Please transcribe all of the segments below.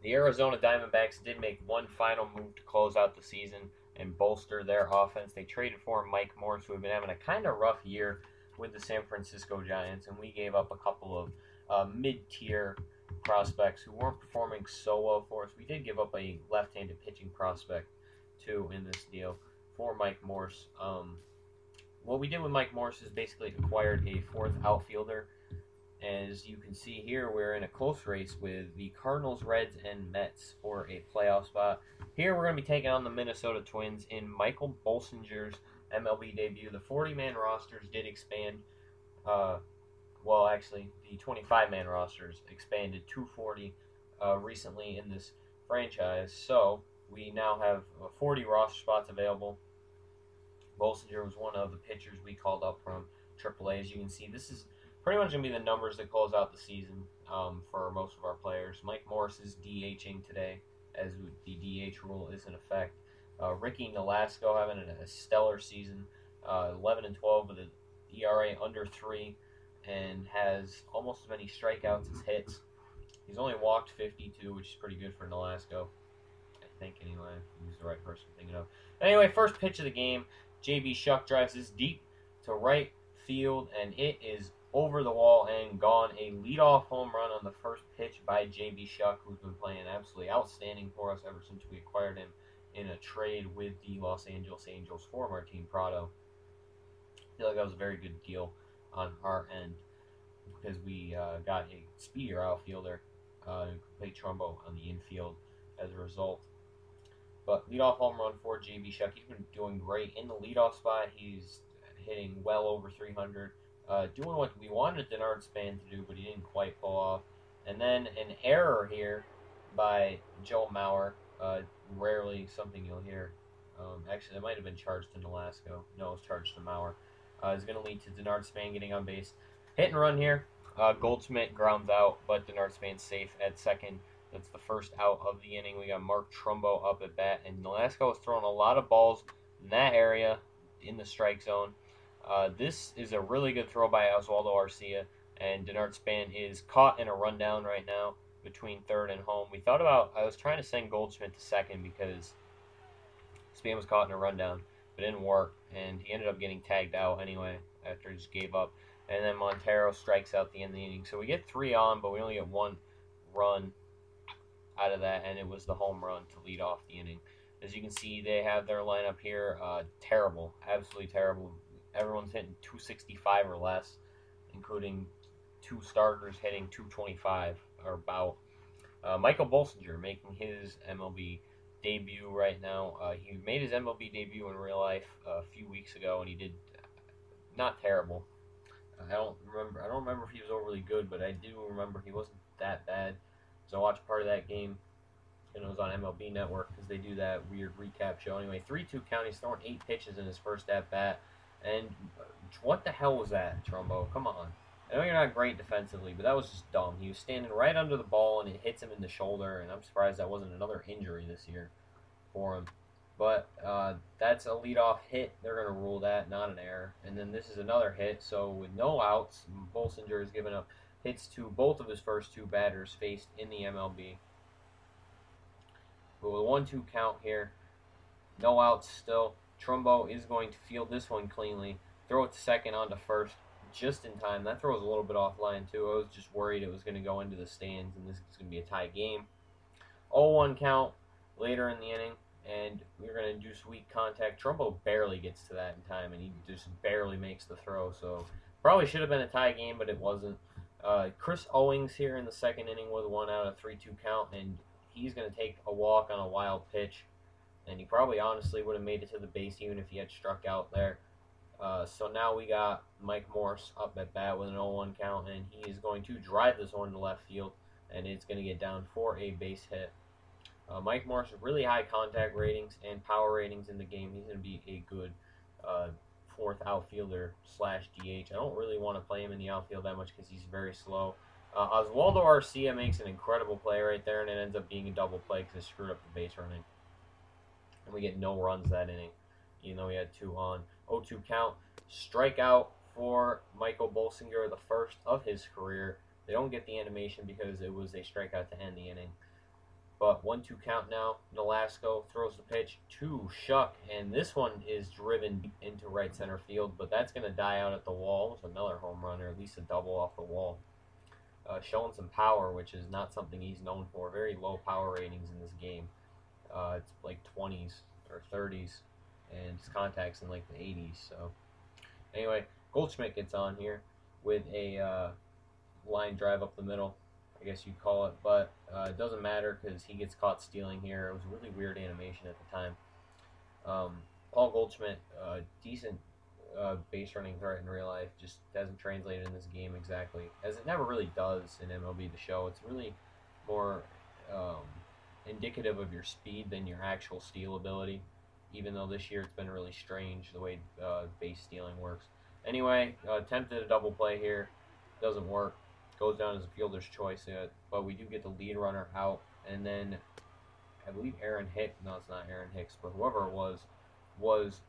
The Arizona Diamondbacks did make one final move to close out the season and bolster their offense. They traded for Mike Morse, who had been having a kind of rough year with the San Francisco Giants, and we gave up a couple of mid-tier prospects who weren't performing so well for us. We did give up a left-handed pitching prospect too in this deal for Mike Morse. What we did with Mike Morse is basically acquired a fourth outfielder. As you can see here, we're in a close race with the Cardinals, Reds, and Mets for a playoff spot. Here we're going to be taking on the Minnesota Twins in Michael Bolsinger's MLB debut. The 40-man rosters did expand. Well, actually, the 25-man rosters expanded to 40 recently in this franchise. So we now have 40 roster spots available. Bolsinger was one of the pitchers we called up from AAA. As you can see, this is pretty much going to be the numbers that close out the season for most of our players. Mike Morris is DHing today, as the DH rule is in effect. Ricky Nolasco having a stellar season, 11 and 12 with an ERA under 3, and has almost as many strikeouts as hits. He's only walked 52, which is pretty good for Nolasco. I think, anyway. He's the right person thinking of. Anyway, first pitch of the game. JB Shuck drives this deep to right field, and it is over the wall and gone. A leadoff home run on the first pitch by JB Shuck, who's been playing absolutely outstanding for us ever since we acquired him in a trade with the Los Angeles Angels for Martin Prado. I feel like that was a very good deal on our end because we got a speedier outfielder who could play Trumbo on the infield as a result. But leadoff home run for JB Shuck. He's been doing great in the leadoff spot. He's hitting well over 300. Doing what we wanted Denard Span to do, but he didn't quite pull off. And then an error here by Joe Mauer. Rarely something you'll hear. Actually, it might have been charged to Nolasco. No, it was charged to Mauer. Is going to lead to Denard Span getting on base. Hit and run here. Goldschmidt grounds out, but Denard Span's safe at second. That's the first out of the inning. We got Mark Trumbo up at bat, and Nolasco is throwing a lot of balls in that area in the strike zone. This is a really good throw by Oswaldo Arcia, and Denard Span is caught in a rundown right now between third and home. I was trying to send Goldschmidt to second because Span was caught in a rundown, but it didn't work, and he ended up getting tagged out anyway after he just gave up. And then Montero strikes out the end of the inning. So we get 3 on, but we only get 1 run out of that, and it was the home run to lead off the inning. As you can see, they have their lineup here. Terrible, absolutely terrible. Everyone's hitting 265 or less, including 2 starters hitting 225 or about. Michael Bolsinger making his MLB debut right now. He made his MLB debut in real life a few weeks ago, and he did not terrible. I don't remember if he was overly good, but I do remember he wasn't that bad. So I watched part of that game, and it was on MLB Network because they do that weird recap show. Anyway, 3-2 count. He's throwing 8 pitches in his first at bat. And what the hell was that, Trumbo? Come on. I know you're not great defensively, but that was just dumb. He was standing right under the ball, and it hits him in the shoulder, and I'm surprised that wasn't another injury this year for him. But that's a leadoff hit. They're going to rule that, not an error. And then this is another hit. So with no outs, Bolsinger has given up hits to both of his first 2 batters faced in the MLB. But with a 1-2 count here, no outs still. Trumbo is going to field this one cleanly, throw it to second onto first just in time. That throw was a little bit offline too. I was just worried it was going to go into the stands and this is going to be a tie game. 0-1 count later in the inning, and we're going to do sweet contact. Trumbo barely gets to that in time, and he just barely makes the throw. So probably should have been a tie game, but it wasn't. Chris Owings here in the second inning with 1 out, a 3-2 count, and he's going to take a walk on a wild pitch. And he probably honestly would have made it to the base even if he had struck out there. So now we got Mike Morse up at bat with an 0-1 count, and he is going to drive this one to left field, and it's going to get down for a base hit. Mike Morse with really high contact ratings and power ratings in the game. He's going to be a good 4th outfielder / DH. I don't really want to play him in the outfield that much because he's very slow. Oswaldo Arcia makes an incredible play right there, and it ends up being a double play because it screwed up the base running. And we get no runs that inning, even though we had 2 on. 0-2 count. Strikeout for Michael Bolsinger, the first of his career. They don't get the animation because it was a strikeout to end the inning. But 1-2 count now. Nolasco throws the pitch to Shuck, and this one is driven into right center field, but that's going to die out at the wall. It's another home run, or at least a double off the wall. Showing some power, which is not something he's known for. Very low power ratings in this game. It's like 20s or 30s, and his contact's in like the 80s. So anyway, Goldschmidt gets on here with a line drive up the middle, I guess you'd call it, but it doesn't matter because he gets caught stealing here. It was a really weird animation at the time. Paul Goldschmidt, decent base running threat in real life, just doesn't translate in this game exactly, as it never really does in MLB The Show. It's really more indicative of your speed than your actual steal ability, even though this year it's been really strange the way base stealing works. Anyway, attempted a double play here, doesn't work. Goes down as a fielder's choice, but we do get the lead runner out, and then I believe Aaron Hicks, no, it's not Aaron Hicks, but whoever it was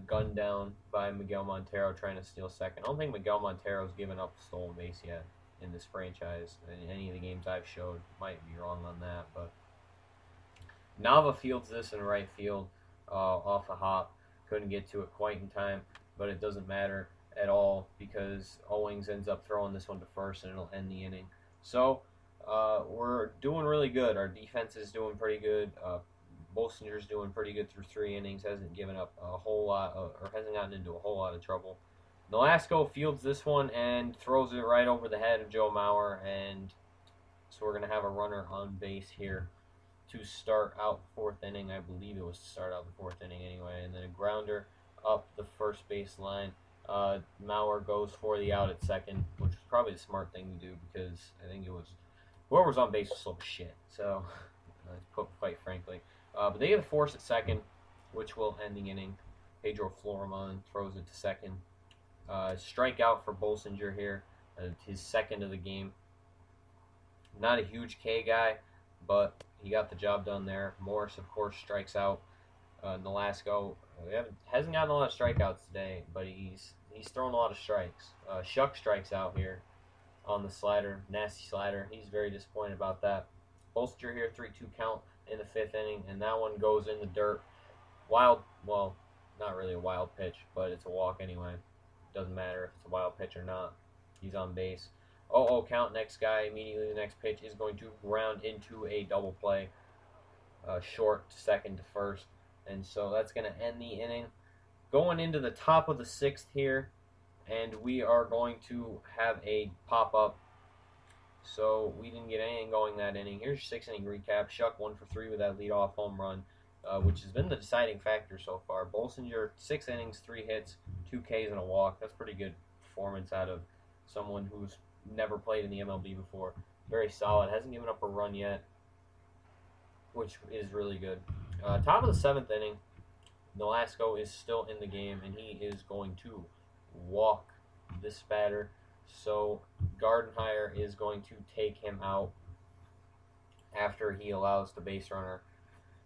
gunned down by Miguel Montero trying to steal second. I don't think Miguel Montero's given up a stolen base yet in this franchise. In any of the games I've showed, might be wrong on that, but Nava fields this in right field off a hop. Couldn't get to it quite in time, but it doesn't matter at all because Owings ends up throwing this one to first, and it'll end the inning. So we're doing really good. Our defense is doing pretty good. Bolsinger's doing pretty good through 3 innings. Hasn't given up a whole lot, or hasn't gotten into a whole lot of trouble. Nolasco fields this one and throws it right over the head of Joe Mauer, and so we're going to have a runner on base here to start out the 4th inning. I believe it was to start out the 4th inning anyway, and then a grounder up the first base line. Mauer goes for the out at second, which was probably the smart thing to do because I think it was whoever was on base was slow as shit. So, quite frankly, but they get a force at second, which will end the inning. Pedro Florimon throws it to second. Strikeout for Bolsinger here, his second of the game. Not a huge K guy, but he got the job done there. Morris, of course, strikes out. Nolasco hasn't gotten a lot of strikeouts today, but he's thrown a lot of strikes. Shuck strikes out here on the slider, nasty slider. He's very disappointed about that. Bolster here, 3-2 count in the 5th inning, and that one goes in the dirt. Wild, well, not really a wild pitch, but it's a walk anyway. Doesn't matter if it's a wild pitch or not. He's on base. 0-0 count, next guy. Immediately the next pitch is going to ground into a double play. Short to second to first. And so that's going to end the inning. Going into the top of the 6th here, and we are going to have a pop-up. So we didn't get anything going that inning. Here's your 6th inning recap. Shuck 1 for 3 with that leadoff home run, which has been the deciding factor so far. Bolsinger, 6 innings, 3 hits, 2 Ks and a walk. That's pretty good performance out of someone who's never played in the MLB before. Very solid. Hasn't given up a run yet, which is really good. Top of the 7th inning, Nolasco is still in the game, and he is going to walk this batter. So Gardenhire is going to take him out after he allows the base runner.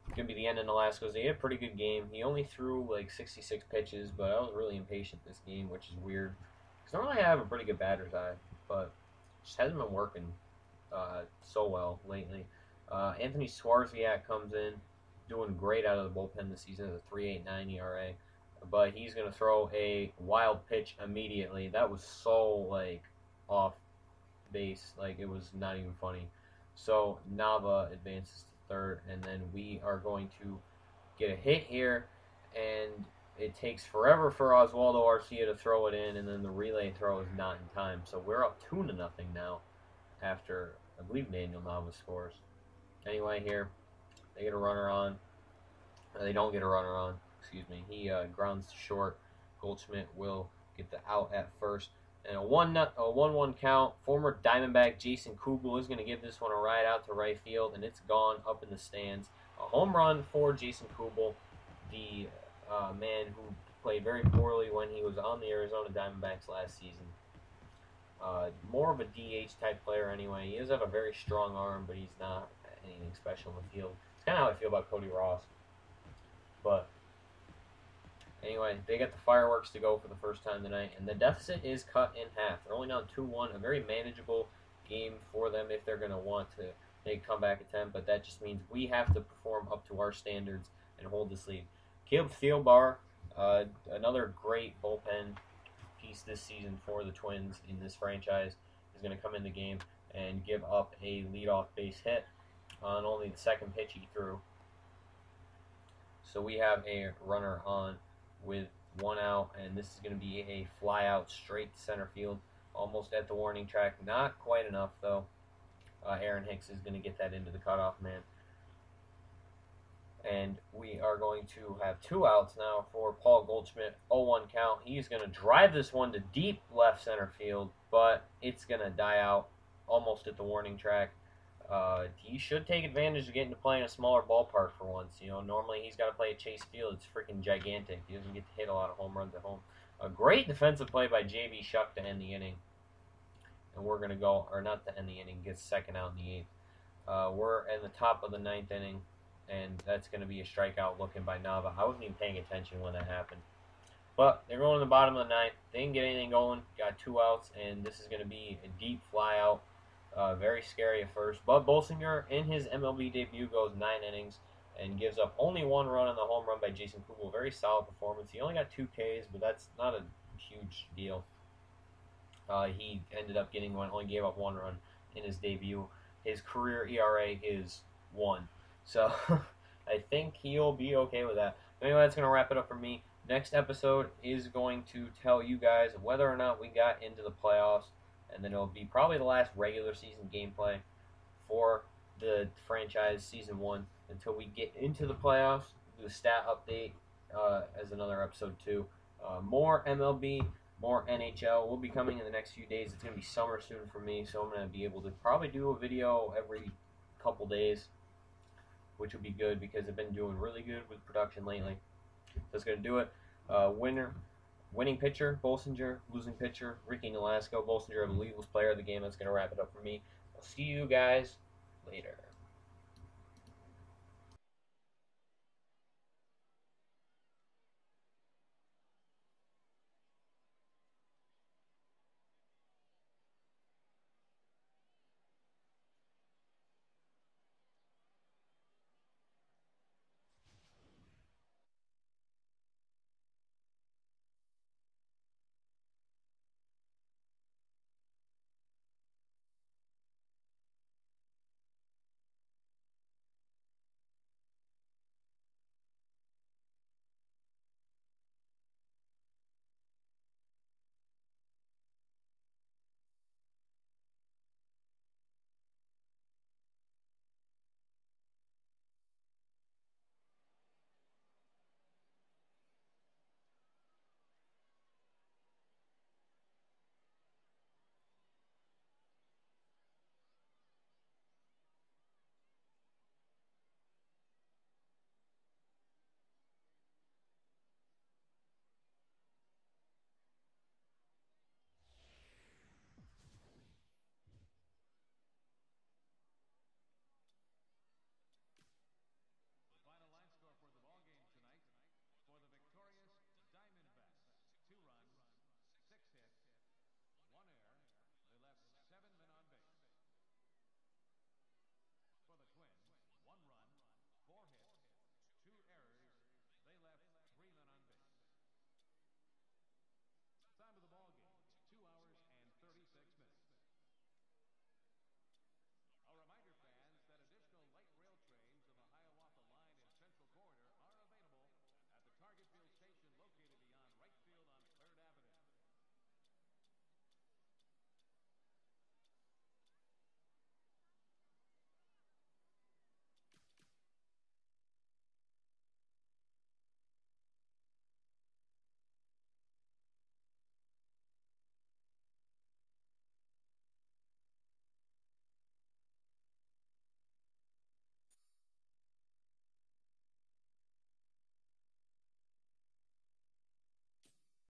It's going to be the end of Nolasco's. He had a pretty good game. He only threw like 66 pitches, but I was really impatient this game, which is weird. Because normally I have a pretty good batter's eye, but it just hasn't been working so well lately. Anthony Swarzwiak comes in, doing great out of the bullpen this season at a 3.89 ERA, but he's going to throw a wild pitch immediately. That was so, like, off base, like, it was not even funny. So Nava advances to 3rd, and then we are going to get a hit here, and it takes forever for Oswaldo Arcia to throw it in, and then the relay throw is not in time. So we're up 2-0 now after, I believe, Daniel Nava scores. Anyway, here, they get a runner on. They don't get a runner on. Excuse me. He grounds to short. Goldschmidt will get the out at first. And a 1-1 count. Former Diamondback Jason Kugel is going to give this one a ride out to right field, and it's gone up in the stands. A home run for Jason Kugel, the man who played very poorly when he was on the Arizona Diamondbacks last season. More of a DH type player anyway. He does have a very strong arm, but he's not anything special in the field. It's kind of how I feel about Cody Ross. But anyway, they get the fireworks to go for the first time tonight, and the deficit is cut in half. They're only down 2-1, a very manageable game for them if they're going to want to make a comeback attempt, but that just means we have to perform up to our standards and hold this lead. Caleb Thielbar, another great bullpen piece this season for the Twins in this franchise, is going to come in the game and give up a leadoff base hit on only the second pitch he threw. So we have a runner on with 1 out, and this is going to be a fly out straight to center field, almost at the warning track. Not quite enough, though. Aaron Hicks is going to get that into the cutoff man. And we are going to have 2 outs now for Paul Goldschmidt. 0-1 count. He's going to drive this one to deep left center field, but it's going to die out almost at the warning track. He should take advantage of getting to play in a smaller ballpark for once. You know, normally he's got to play at Chase Field. It's freaking gigantic. He doesn't get to hit a lot of home runs at home. A great defensive play by J.B. Shuck to end the inning. And we're going to go, or not to end the inning, gets second out in the 8th. We're in the top of the 9th inning, and that's going to be a strikeout looking by Nava. I wasn't even paying attention when that happened. But they're going to the bottom of the 9th. They didn't get anything going. Got 2 outs, and this is going to be a deep fly out. Very scary at first. But Bolsinger, in his MLB debut, goes 9 innings and gives up only 1 run on the home run by Jason Kugel. Very solid performance. He only got 2 Ks, but that's not a huge deal. He ended up getting one, only gave up 1 run in his debut. His career ERA is 1. So I think he'll be okay with that. Anyway, that's going to wrap it up for me. Next episode is going to tell you guys whether or not we got into the playoffs, and then it'll be probably the last regular season gameplay for the franchise season 1 until we get into the playoffs. Do a stat update as another episode 2. More MLB, more NHL will be coming in the next few days. It's going to be summer soon for me, so I'm going to be able to probably do a video every couple days, which will be good because I've been doing really good with production lately. That's going to do it. Winning pitcher, Bolsinger. Losing pitcher, Ricky Nolasco. Bolsinger, I believe, was player of the game. That's going to wrap it up for me. I'll see you guys later.